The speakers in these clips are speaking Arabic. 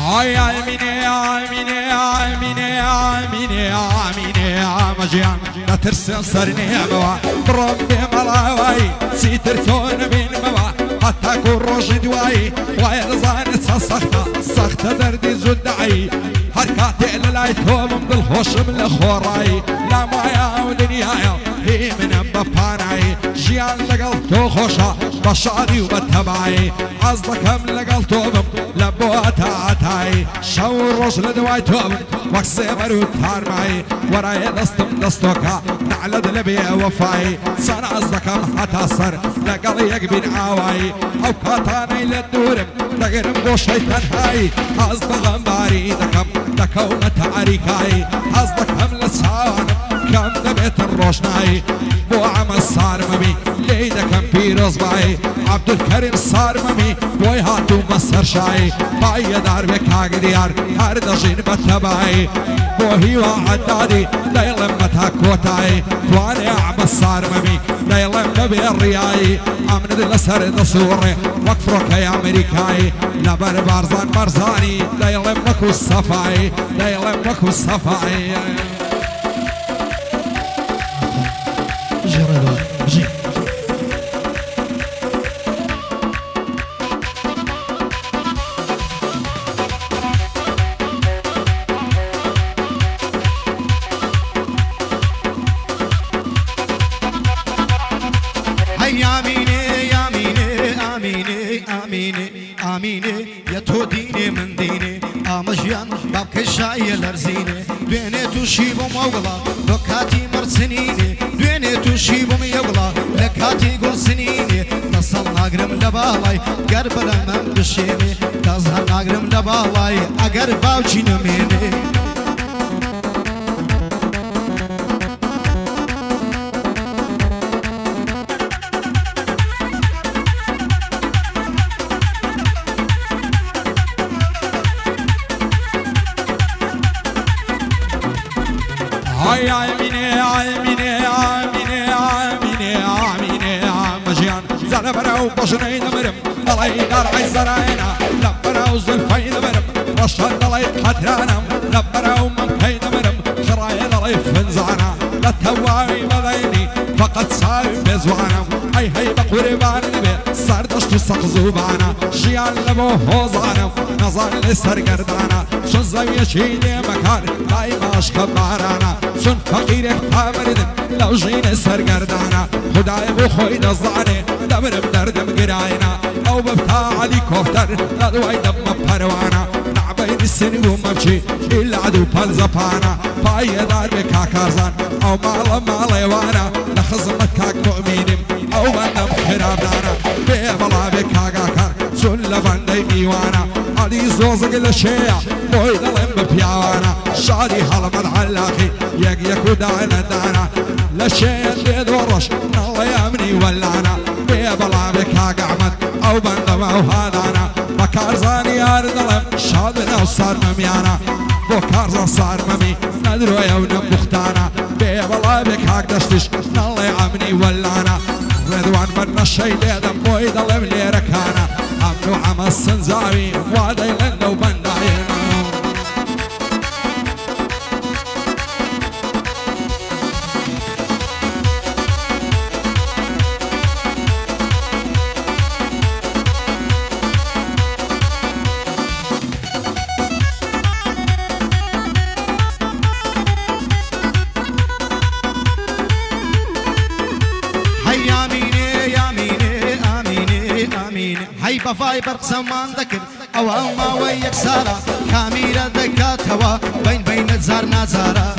هاي امينه امينه امينه امينه امينه مجيان لا ترسم سرني بوا بربي ملاوي سيترتون من بوا حتى كون روج دواي ويرزان سخته دردي زدعي حركاتي للايتوم من الهوش من الخوراي لا مايا ودنيايا هي من باباناي جيان لقلتو خوشا بشاري وبتبعي عزلك من لقلتو لبواتاتاي شاور روش لدواي توم وكسيبر وتار معي وراي دستوكا نعلد لبي وفاي صار عزلك حتى صر لقلي يقبين عواي او كاتاني للدورم تقرم بو شيطان هاي عزلك غنباري دكومة تعريكاي عزلك هم لسان كم دبيت الروشناي بو عمل صار ممي ليدا كم بيروز باي عبد الكريم صار ممي بوي هاتو مصر شاي باي دار بكاق ديار هر دجين بتباي بو هيوا عدادي دايلم متاكوتاي تواني عمل صار ممي دايلم ببيرياي امن دلسر دصوري وكفروك يا امريكاي لبر بارزان برزاني دايلم مكو الصفاي دايلم مكو الصفاي امينه يا تو ديني من ديني امجيان باب كشاي الارزينه بيني تشيبو موغلا لكاتي مرسنيني بيني تشيبو ميغلا لكاتي قول سنيني تصل ناقرم لبالاي قرب لمن بشيني تظهر ناقرم لبالاي اقر باوشي نميني هاي امينه امينه امينه امينه امينه مجيان زلبنا وبشني دمرم طلعي دار عزراينا لبنا وزلفي دمرم رشد طلعي حترانا لبنا ومن كي دمرم خراي طلعي فنزانا لا تواي مذيني فقط صايم بزوانا هاي بقربان نبي صار دشتو سقزوبانا جيان لبو هوزانا نظر لسر قردانا سن زاوية شيدي مكان لاي ماش كبارانا سن فقيرك تامردن لو جين سر قردانا خداي بو خوي نزاني دمرم دردم قراينا او ببتاع علي كفتر لدواي دم بروانا نعبين السن وممشي إلا عدو بنزبانا باي دار بكاكازان او مالا وانا لخزمت كاك مؤمنم او بندم خرابدانا بيبلا بكاكاكار سن لبندي ميوانا علي زوزق الشيع بوي دلم ببياوانا شادي حلمت علاقي يك ودانا دانا لشيء بيدورش الله يامني ولانا بيبلا بكاك عمد او بندم او هادانا بكارزاني اردلم شادنا وصار مميانا بكارزان صار ممي ندرو يونا بختانا بيبلا بكاك دشتش الله يامني ولانا رضوان من الشي ديدم بوي دلم ليركانا عملو عمل سنزاوي وادي لنو بنداينا هاي بفايبر زمان ذكر او ما وياك سارة كاميرا دكات هوا بين زار نازارة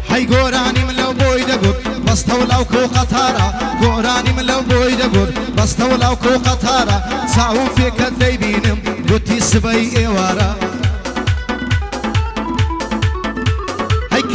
هاي قوراني من لو بوي دقور بس تولو كو قطارة قوراني من لو بوي دقور بس تولو كو قطارة ساعو فيك الديبينم قوتي سبي ايوارا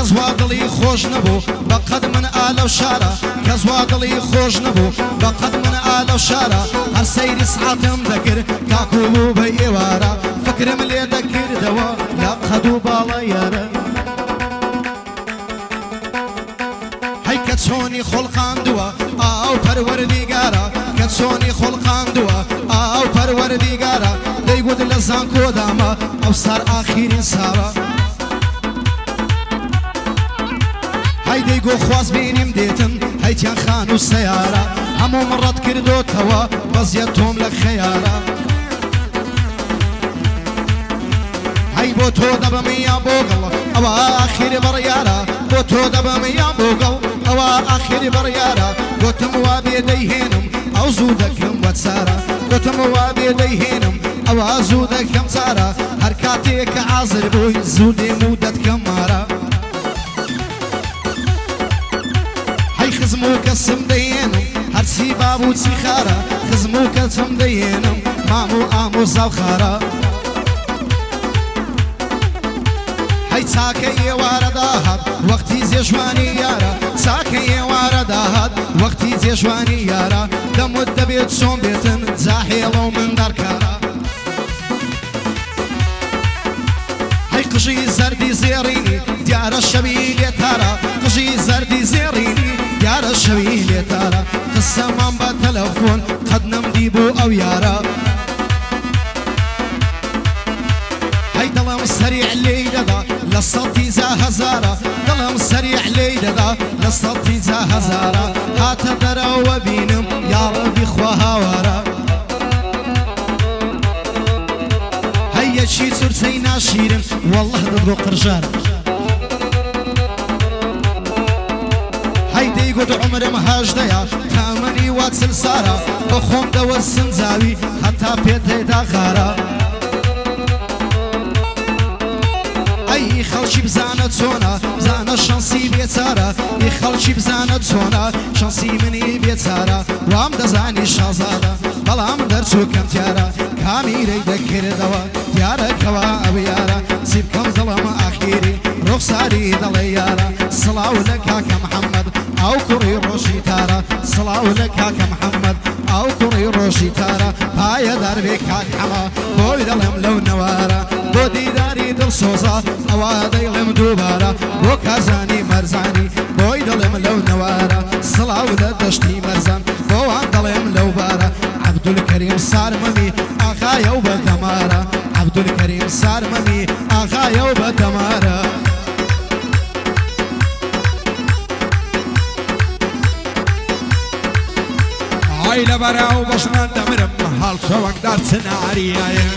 كزواقلي خوش نبو بقد من آل وشارة كزواقلي خوش نبو بقد من آل وشارة هر سير ساعتم ذكر كاكو بيوارا فكر ملي ذكر دوا لا خدو بالا يارا هاي كتسوني خلقان دوا او پروردگارا كتسوني خلقان دوا او پروردگارا پەروەردیگارە دەیگوت لە زانکۆدامە ئەو سار ئاخرین ساڵە هەی دەیگۆ خواست بینیم دێتن هەیتیان خان و سەیارە هەموو مڕەت کردۆتەوە بەزیە تۆم لە خەیارە هەی بۆ تۆ دەبەمیان بۆگەڵ ئەوە ئاخری بڕیارە بۆ تۆ دەبەمیان بۆگەڵ ئەوە ئاخری بڕیارە گوتم وا بێ دەیهێنم ئەو زوو دەکەم وە چارە گوتم وا بێ دەیهێنم ئەوە زوو دەکەم چارە هەر کاتێک کە حازر بووی زوو دێم و دەتکەم مارە هەی خزم و کەسم دەیێنم هەرچی باب و چی خارە خزم و کەسم دەیێنم مام و ئامۆزا و خارە هەی چاکە ئێوارە داهات وەختی جێژوانی یارە چاکە ئێوارە داهات وەختی جێژوانی یارە دەمت دەبێت چۆن بێتن جاهێڵە و من دەرکارە هەی قژی زەردی زێڕینی دیارە شەوی لێتارە قژی زەردی زێڕینی دیارە شەوی لێتارە قسەمان بە تەلەفۆن قەت نەمدی بۆ ئەو یارە هەی دڵم سەریع لێی دەدا لە سەڵتی جا هەزارە دڵم سەریع لێی دەدا لە سەڵتی جا هەزارە هاتە دەرەوە بینم یاڕەبی خوا هاوارە هەی یەکی چورچەی ناشیرن وەڵڵە دەبڕۆ قڕژارە هەی دەیگوت عومرم هەژدەیە تامەنی وا چل سارە بە خۆم دەوە سنجاوی هەتا پێتێدا خارە ئەی خەڵکی بزانە چۆنە بزانە شانسی بێچارە ئەی خەڵکی بزانە چۆنە شانسی منی بێچارە وام دەزانی شازادە بەڵام دەرچوو کەم دیارە کامیرەی دەکردەوە دیارەکەوە ئەو یارە زی بکەم دڵەمە ئاخیری ڕوخساری دەڵێ یارە سڵاو لە کاکە محەممەد ئەو کوڕی ڕۆژی تارە سڵاو لە کاکە محەممەد ئەو کوڕی ڕۆژی تارە پایە دەربێ کاک حەما بۆی دەڵێم لەو نەوارە بۆ دیداری دڵسۆزە ئەوە دەیڵێم دووبارە بۆ کازانی مەرزانی بۆی دەڵێم لەو نەوارە سڵاو لە دەشتی مەرزان بۆوان دەڵێم لەو بارە عەبدولکەریم سارمەمی ئاغایە و بەدەمارە عەبدولکەریم سارمەمی ئاغایە و بەدەمارە ئای لەبەراو بەشمان دەمرم هەڵچۆوەکدار چناریایە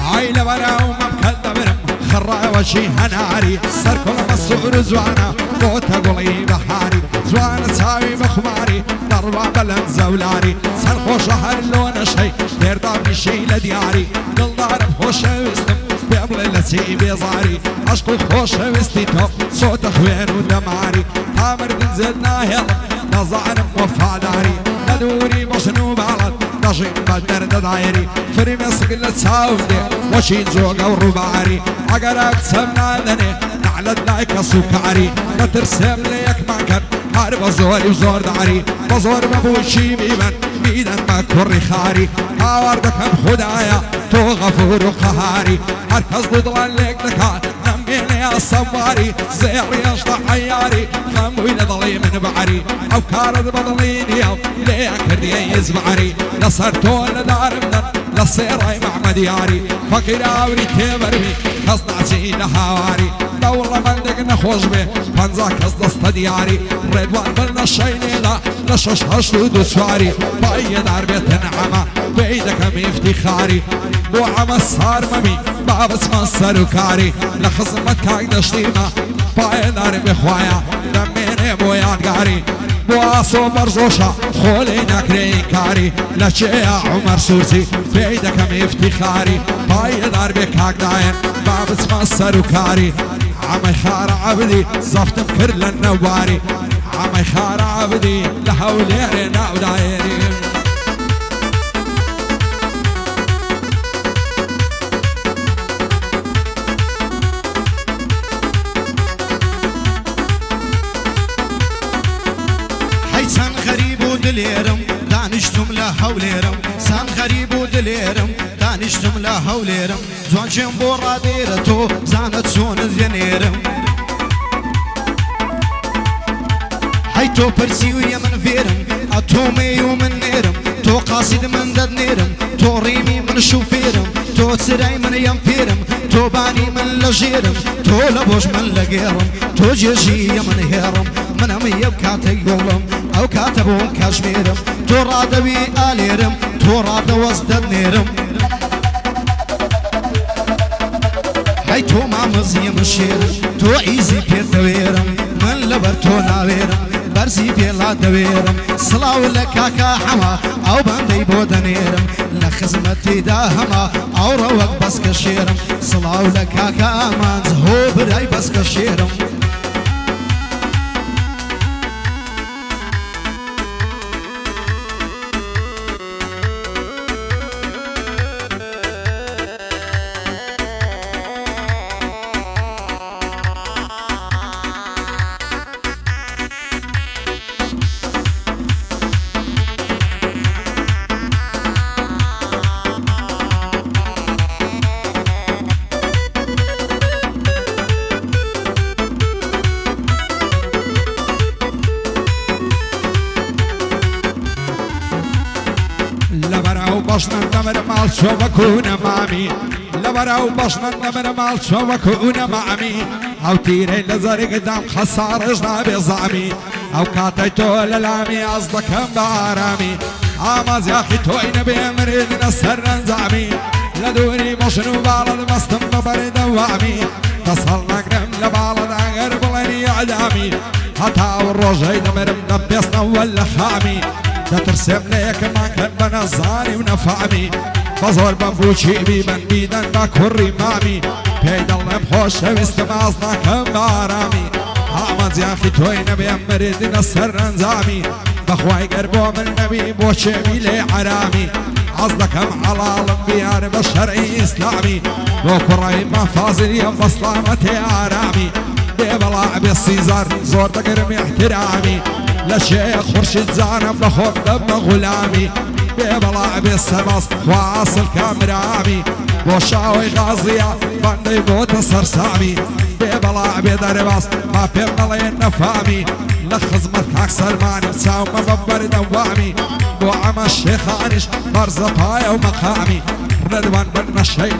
ئای لەبەراو مەمکەل دەبرم خڕاوەشی هەناری سەرکۆڵمە سوور و جوانە بۆتە گوڵی بەهاری جوانە چاوی بەخماری دەڕوا بەلەم زەولاری سەرخۆشە هەر لۆ نەشەی پێردا میشەی لە دیاری دڵدارم خۆشەویستم پێ بڵێ لە چی بێزاری عەشق و خۆشەویستی تۆ چۆتە خوێن و دەماری تا مردن زێت ناهێڵم نەزانم وەفاداری لە دووری بەشن و باڵەت دەژین بە دەردەدایری فرمێسک لە چاودێ وەچی جۆگە و ڕووباری ئەگەرە کچەم نادەنێ نعلت لای کەس و کاری دەترسێم لە یەکمان کرد هەر بە زۆری و زۆرداری بە زۆر بەبووشی میبەن میدەن بە کوڕی خاری هاوار دەکەم خودایە تۆ غەفور و قەهاری هەر کەس دڵان لێک دەکات نەمێنەیە سەواری زێڕی هێشتا عەیاری خەمووی لە دڵی من بەعەری ئەو کارت بەدڵی نییە لێ کردیە هیزبعەری لەسەر تۆ لەدارم دەن لە سێڕای مەحمەدیاری فەقیر ئاوری تێبەرمی کەس ناچی لە هاواری دەوڵە بەندێک نەخۆش بێ پەنجا کەس دەستە دیاری ڕێدوان بەر لە شەینێدا لە شەش هەشت و دوو چواری بایەدار بێتن عەمە بێی دەکەم ئیفتیخاری بۆ عەمە سارمەمی با بچمە سەر و کاری لە خزمەت کاک دەشتیمە پایەدارم بخوایە دەمێنێ بۆ یادگاری بۆ ئاسۆ بەرزۆشە خۆلەی نەکرێی کاری لە چێە عومەر سوورچی پێی دەکەم ئیفتیخاری پایەدار بێ کاکدایەن با بچمە سەر و کاری عەمەی خارە عەبدی زەفتم کرد لە نەواری عەمەی خارە عەبدی لە هەولێرێ ناودایێری دلێرم دانیشتم لە هەولێرم سان غەریب و دلێرم دانیشتم لە هەولێرم جوانچێم بۆ ڕادێرە تۆ زانە چۆنت لێنێرم هەی تۆ پرسی و یە من فێرم ئەتۆمێ و من نێرم تۆ قاسد من دد نيرم تو ريمي من شوفيرم تو تراي من ينفيرم تو باني من لجيرم تو لبوش من لقيرم تو جيجي من هيرم من أمي بكاتي يولم أو كاتبون كاشميرم تو رادوي آليرم تو راد وزدد نيرم هاي تو مامزي مشيرم تو عيزي بيت دويرم من لبر تو ناويرم برزي بيلا دويرم صلاو لكاكا حما أو باندي بودنيرم لخزمتي داهما أو روك بس كشيرم صلاو لكاكا مانز هو براي بس كشيرم لبراو باشنا نمر مال شو وكونا مامي لبراو باشنا نمر مال شو وكونا مامي او تيري لزر قدام خسار جنا بزعمي او كاتي تو للامي اصدك بارامي عماز يا اخي توين بامرين نسر نزعمي لدوري مشنو بالد مستم ببرد وامي تصلنا قدام لبالد اغرب لني اعدامي حتى والرجاي نمر منبسنا ولا خامي لا ترسم ليك ما كان بنظاري ونفعمي بزور بمبوشي بيبن بيدن باكوري مامي بيد الله بخوش واستمازنا كم بارامي عمد يا اخي توي نبي امرد نسر انزامي بخواي قربو من نبي بوشي بيلي عرامي عصدكم على الانبياء بالشرعي اسلامي لو كراي ما فازل يم بصلامتي ارامي بيبلع بالسيزار زور تقرمي احترامي للشيخ خرشد زانب لخوف دم غلامي بيبلع بالسباس واصل كامرامي بوشاوي غازية باندي بوت سرسامي بيبلع بدرباس ما بيبلع نفامي لخزمت كاك سلماني مساوم مببر دوامي بو عم الشيخ عنش برزة بايا ومقامي ردوان بن الشيخ